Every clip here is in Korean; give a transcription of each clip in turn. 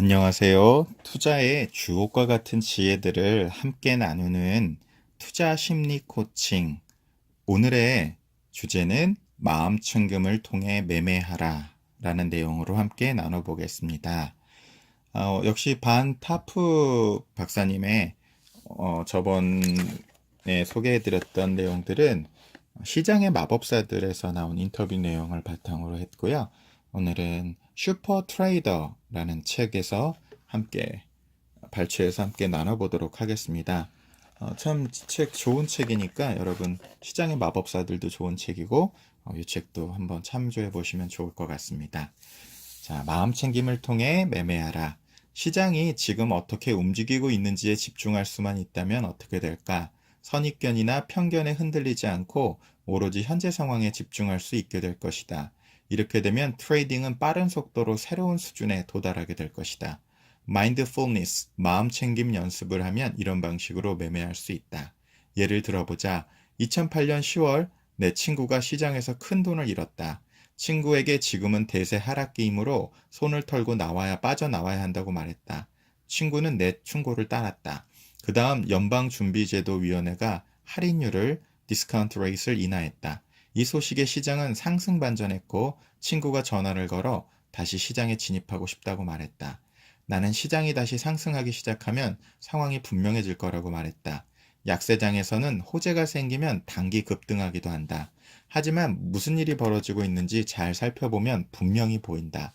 안녕하세요. 투자의 주옥과 같은 지혜들을 함께 나누는 투자 심리 코칭. 오늘의 주제는 마음챙김을 통해 매매하라 라는 내용으로 함께 나눠보겠습니다. 역시 반 타프 박사님의 저번에 소개해드렸던 내용들은 시장의 마법사들에서 나온 인터뷰 내용을 바탕으로 했고요. 오늘은 슈퍼 트레이더라는 책에서 함께 발췌해서 함께 나눠보도록 하겠습니다. 참 책 좋은 책이니까 여러분 시장의 마법사들도 좋은 책이고 이 책도 한번 참조해 보시면 좋을 것 같습니다. 자, 마음챙김을 통해 매매하라. 시장이 지금 어떻게 움직이고 있는지에 집중할 수만 있다면 어떻게 될까? 선입견이나 편견에 흔들리지 않고 오로지 현재 상황에 집중할 수 있게 될 것이다. 이렇게 되면 트레이딩은 빠른 속도로 새로운 수준에 도달하게 될 것이다. 마인드풀니스, 마음챙김 연습을 하면 이런 방식으로 매매할 수 있다. 예를 들어보자. 2008년 10월 내 친구가 시장에서 큰 돈을 잃었다. 친구에게 지금은 대세 하락기이므로 손을 털고 빠져나와야 한다고 말했다. 친구는 내 충고를 따랐다. 그 다음 연방준비제도위원회가 할인율을 디스카운트 레이트를 인하했다. 이 소식에 시장은 상승반전했고 친구가 전화를 걸어 다시 시장에 진입하고 싶다고 말했다. 나는 시장이 다시 상승하기 시작하면 상황이 분명해질 거라고 말했다. 약세장에서는 호재가 생기면 단기 급등하기도 한다. 하지만 무슨 일이 벌어지고 있는지 잘 살펴보면 분명히 보인다.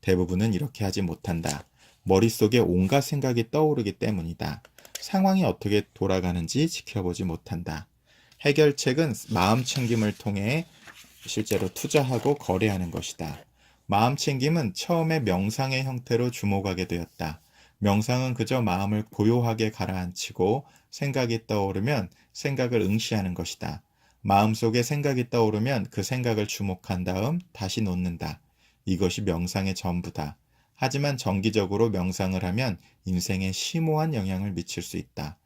대부분은 이렇게 하지 못한다. 머릿속에 온갖 생각이 떠오르기 때문이다. 상황이 어떻게 돌아가는지 지켜보지 못한다. 해결책은 마음챙김을 통해 실제로 투자하고 거래하는 것이다. 마음챙김은 처음에 명상의 형태로 주목하게 되었다. 명상은 그저 마음을 고요하게 가라앉히고 생각이 떠오르면 생각을 응시하는 것이다. 마음속에 생각이 떠오르면 그 생각을 주목한 다음 다시 놓는다. 이것이 명상의 전부다. 하지만 정기적으로 명상을 하면 인생에 심오한 영향을 미칠 수 있다.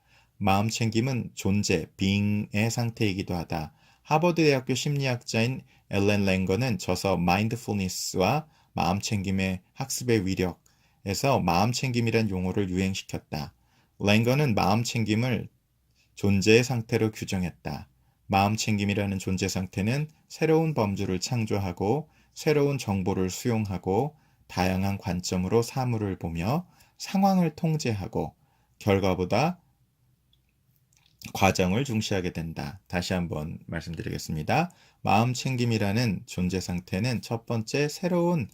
마음챙김은 존재, being의 상태이기도 하다. 하버드대학교 심리학자인 앨런 랭거는 저서 마인드풀니스와 마음챙김의 학습의 위력에서 마음챙김이란 용어를 유행시켰다. 랭거는 마음챙김을 존재의 상태로 규정했다. 마음챙김이라는 존재 상태는 새로운 범주를 창조하고 새로운 정보를 수용하고 다양한 관점으로 사물을 보며 상황을 통제하고 결과보다 과정을 중시하게 된다. 다시 한번 말씀드리겠습니다. 마음챙김이라는 존재 상태는 첫 번째 새로운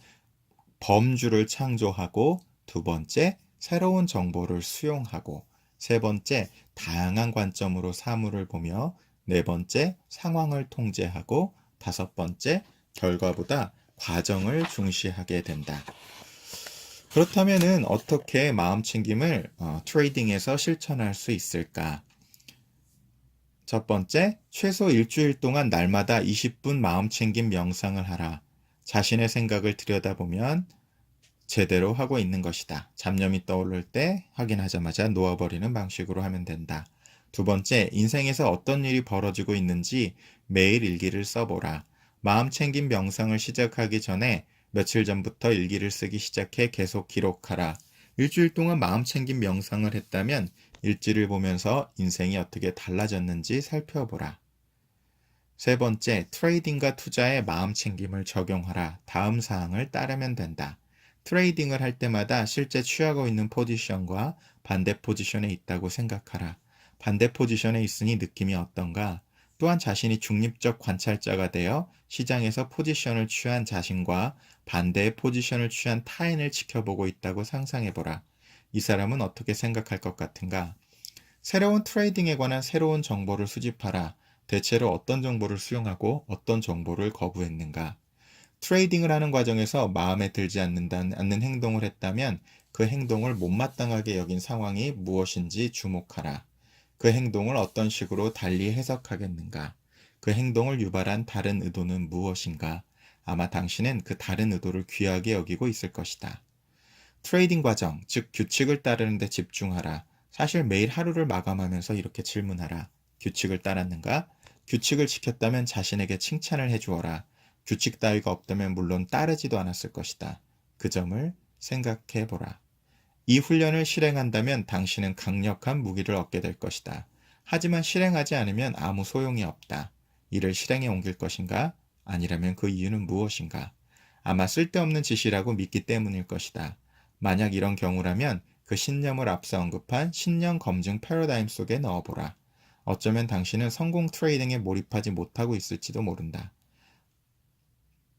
범주를 창조하고 두 번째 새로운 정보를 수용하고 세 번째 다양한 관점으로 사물을 보며 네 번째 상황을 통제하고 다섯 번째 결과보다 과정을 중시하게 된다. 그렇다면은 어떻게 마음챙김을 트레이딩에서 실천할 수 있을까? 첫 번째, 최소 일주일 동안 날마다 20분 마음챙김 명상을 하라. 자신의 생각을 들여다보면 제대로 하고 있는 것이다. 잡념이 떠오를 때 확인하자마자 놓아버리는 방식으로 하면 된다. 두 번째, 인생에서 어떤 일이 벌어지고 있는지 매일 일기를 써보라. 마음챙김 명상을 시작하기 전에 며칠 전부터 일기를 쓰기 시작해 계속 기록하라. 일주일 동안 마음챙김 명상을 했다면 일지를 보면서 인생이 어떻게 달라졌는지 살펴보라. 세 번째, 트레이딩과 투자에 마음챙김을 적용하라. 다음 사항을 따르면 된다. 트레이딩을 할 때마다 실제 취하고 있는 포지션과 반대 포지션에 있다고 생각하라. 반대 포지션에 있으니 느낌이 어떤가? 또한 자신이 중립적 관찰자가 되어 시장에서 포지션을 취한 자신과 반대의 포지션을 취한 타인을 지켜보고 있다고 상상해보라. 이 사람은 어떻게 생각할 것 같은가? 새로운 트레이딩에 관한 새로운 정보를 수집하라. 대체로 어떤 정보를 수용하고 어떤 정보를 거부했는가? 트레이딩을 하는 과정에서 마음에 들지 않는 행동을 했다면 그 행동을 못마땅하게 여긴 상황이 무엇인지 주목하라. 그 행동을 어떤 식으로 달리 해석하겠는가? 그 행동을 유발한 다른 의도는 무엇인가? 아마 당신은 그 다른 의도를 귀하게 여기고 있을 것이다. 트레이딩 과정, 즉 규칙을 따르는 데 집중하라. 사실 매일 하루를 마감하면서 이렇게 질문하라. 규칙을 따랐는가? 규칙을 지켰다면 자신에게 칭찬을 해주어라. 규칙 따위가 없다면 물론 따르지도 않았을 것이다. 그 점을 생각해 보라. 이 훈련을 실행한다면 당신은 강력한 무기를 얻게 될 것이다. 하지만 실행하지 않으면 아무 소용이 없다. 이를 실행에 옮길 것인가? 아니라면 그 이유는 무엇인가? 아마 쓸데없는 짓이라고 믿기 때문일 것이다. 만약 이런 경우라면 그 신념을 앞서 언급한 신념 검증 패러다임 속에 넣어보라. 어쩌면 당신은 성공 트레이딩에 몰입하지 못하고 있을지도 모른다.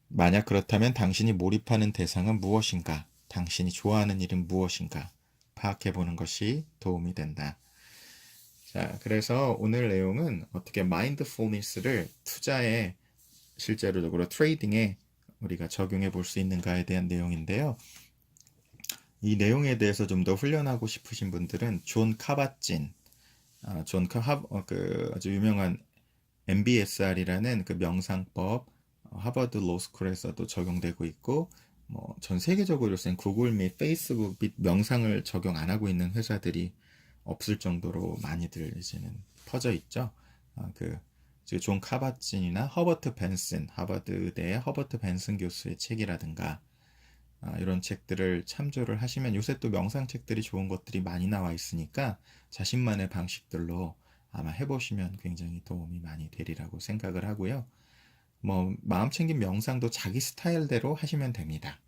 만약 그렇다면 당신이 몰입하는 대상은 무엇인가? 당신이 좋아하는 일은 무엇인가? 파악해보는 것이 도움이 된다. 자, 그래서 오늘 내용은 어떻게 마인드풀니스를 투자에 실제로적으로 트레이딩에 우리가 적용해 볼 수 있는가에 대한 내용인데요. 이 내용에 대해서 좀 더 훈련하고 싶으신 분들은 존 카바찐, 그 아주 유명한 MBSR이라는 그 명상법 하버드 로스쿨에서도 적용되고 있고 뭐 전 세계적으로 요새 구글 및 페이스북 및 명상을 적용 안 하고 있는 회사들이 없을 정도로 많이들 이제는 퍼져 있죠. 존 카바찐이나 허버트 벤슨, 하버드대의 허버트 벤슨 교수의 책이라든가 이런 책들을 참조를 하시면 요새 또 명상책들이 좋은 것들이 많이 나와 있으니까 자신만의 방식들로 아마 해보시면 굉장히 도움이 많이 되리라고 생각을 하고요. 뭐 마음 챙긴 명상도 자기 스타일대로 하시면 됩니다.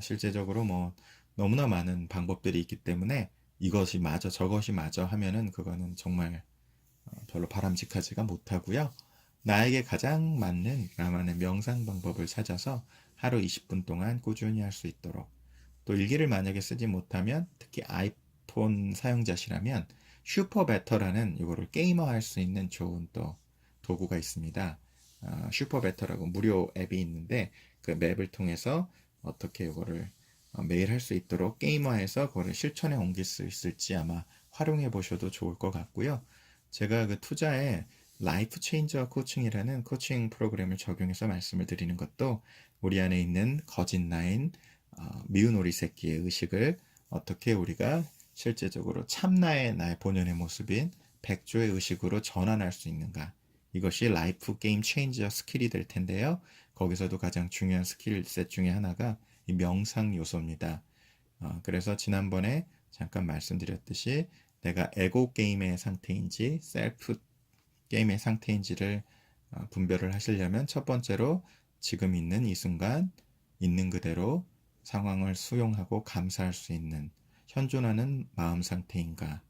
실제적으로 뭐 너무나 많은 방법들이 있기 때문에 이것이 맞아 저것이 맞아 하면은 그거는 정말 별로 바람직하지가 못하고요. 나에게 가장 맞는 나만의 명상 방법을 찾아서 하루 20분 동안 꾸준히 할 수 있도록, 또 일기를 만약에 쓰지 못하면 특히 아이폰 사용자시라면 슈퍼베터라는 이거를 게이머할 수 있는 좋은 또 도구가 있습니다. 슈퍼베터라고 무료 앱이 있는데 그 맵을 통해서 어떻게 이거를 매일 할 수 있도록 게이머해서 그거를 실천에 옮길 수 있을지 아마 활용해 보셔도 좋을 것 같고요. 제가 그 투자에 라이프 체인저 코칭이라는 코칭 프로그램을 적용해서 말씀을 드리는 것도 우리 안에 있는 거짓 나인 미운 오리 새끼의 의식을 어떻게 우리가 실제적으로 참나의 나의 본연의 모습인 백조의 의식으로 전환할 수 있는가, 이것이 라이프 게임 체인저 스킬이 될 텐데요. 거기서도 가장 중요한 스킬셋 중에 하나가 이 명상 요소입니다. 그래서 지난번에 잠깐 말씀드렸듯이 내가 에고 게임의 상태인지 셀프 게임의 상태인지를 분별을 하시려면 첫 번째로 지금 있는 이 순간 있는 그대로 상황을 수용하고 감사할 수 있는 현존하는 마음 상태인가가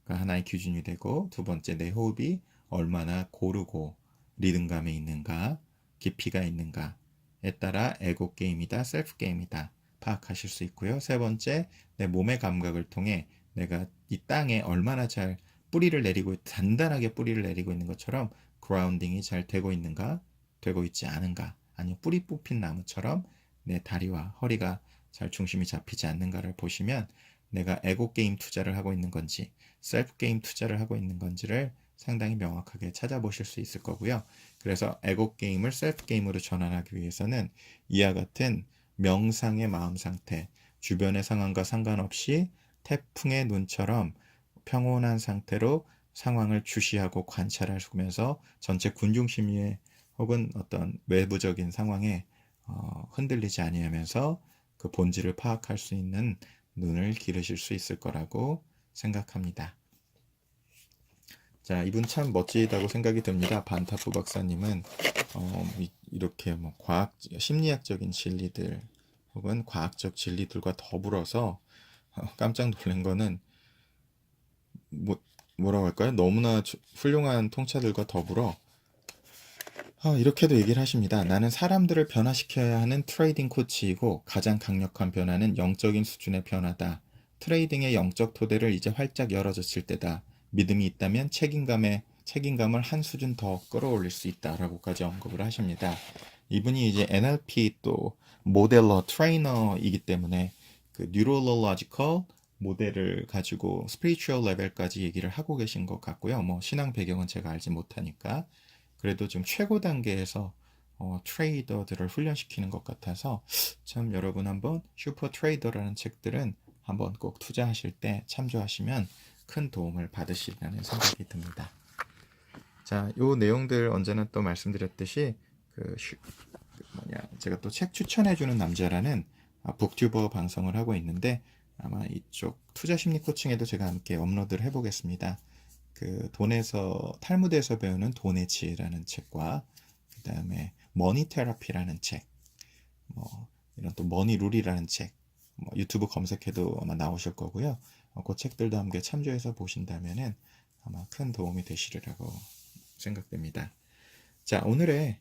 하나의 기준이 되고, 두 번째 내 호흡이 얼마나 고르고 리듬감에 있는가, 깊이가 있는가에 따라 에고 게임이다, 셀프 게임이다 파악하실 수 있고요. 세 번째, 내 몸의 감각을 통해 내가 이 땅에 얼마나 잘 뿌리를 내리고 단단하게 뿌리를 내리고 있는 것처럼 그라운딩이 잘 되고 있는가, 되고 있지 않은가, 아니면 뿌리 뽑힌 나무처럼 내 다리와 허리가 잘 중심이 잡히지 않는가를 보시면 내가 에고 게임 투자를 하고 있는 건지 셀프 게임 투자를 하고 있는 건지를 상당히 명확하게 찾아보실 수 있을 거고요. 그래서 에고 게임을 셀프 게임으로 전환하기 위해서는 이와 같은 명상의 마음 상태, 주변의 상황과 상관없이 태풍의 눈처럼 평온한 상태로 상황을 주시하고 관찰하시면서 전체 군중심리에 혹은 어떤 외부적인 상황에 흔들리지 아니하면서 그 본질을 파악할 수 있는 눈을 기르실 수 있을 거라고 생각합니다. 자, 이분 참 멋지다고 생각이 듭니다. 반타프 박사님은 이렇게 뭐 심리학적인 진리들 혹은 과학적 진리들과 더불어서 깜짝 놀란 거는 뭐라고 할까요? 너무나 훌륭한 통찰들과 더불어 이렇게도 얘기를 하십니다. 나는 사람들을 변화시켜야 하는 트레이딩 코치이고 가장 강력한 변화는 영적인 수준의 변화다. 트레이딩의 영적 토대를 이제 활짝 열어젖힐 때다. 믿음이 있다면 책임감을 한 수준 더 끌어올릴 수 있다라고까지 언급을 하십니다. 이분이 이제 NLP 또 모델러 트레이너이기 때문에 그 뉴럴로지컬 모델을 가지고 스피리추얼 레벨까지 얘기를 하고 계신 것 같고요. 뭐 신앙 배경은 제가 알지 못하니까 그래도 좀 최고 단계에서 트레이더들을 훈련시키는 것 같아서 참 여러분 한번 슈퍼 트레이더라는 책들은 한번 꼭 투자하실 때 참조하시면 큰 도움을 받으시리라는 생각이 듭니다. 자, 요 내용들 언제나 또 말씀드렸듯이 제가 또 책 추천해주는 남자라는 북튜버 방송을 하고 있는데 아마 이쪽 투자 심리 코칭에도 제가 함께 업로드를 해보겠습니다. 그 돈에서 탈무드에서 배우는 돈의 지혜라는 책과 그 다음에 머니 테라피라는 책, 뭐 이런 또 머니 룰이라는 책, 뭐 유튜브 검색해도 아마 나오실 거고요. 그 책들도 함께 참조해서 보신다면은 아마 큰 도움이 되시리라고 생각됩니다. 자, 오늘의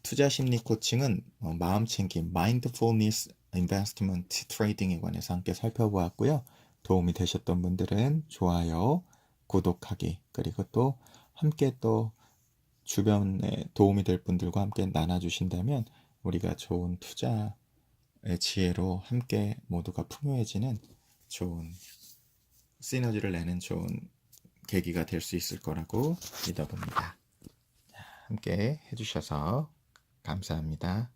투자 심리 코칭은 마음챙김, 마인드풀니스 인베스트먼트 트레이딩에 관해서 함께 살펴보았고요. 도움이 되셨던 분들은 좋아요, 구독하기, 그리고 또 함께 또 주변에 도움이 될 분들과 함께 나눠주신다면 우리가 좋은 투자의 지혜로 함께 모두가 풍요해지는 좋은 시너지를 내는 좋은 계기가 될 수 있을 거라고 믿어봅니다. 함께 해주셔서 감사합니다.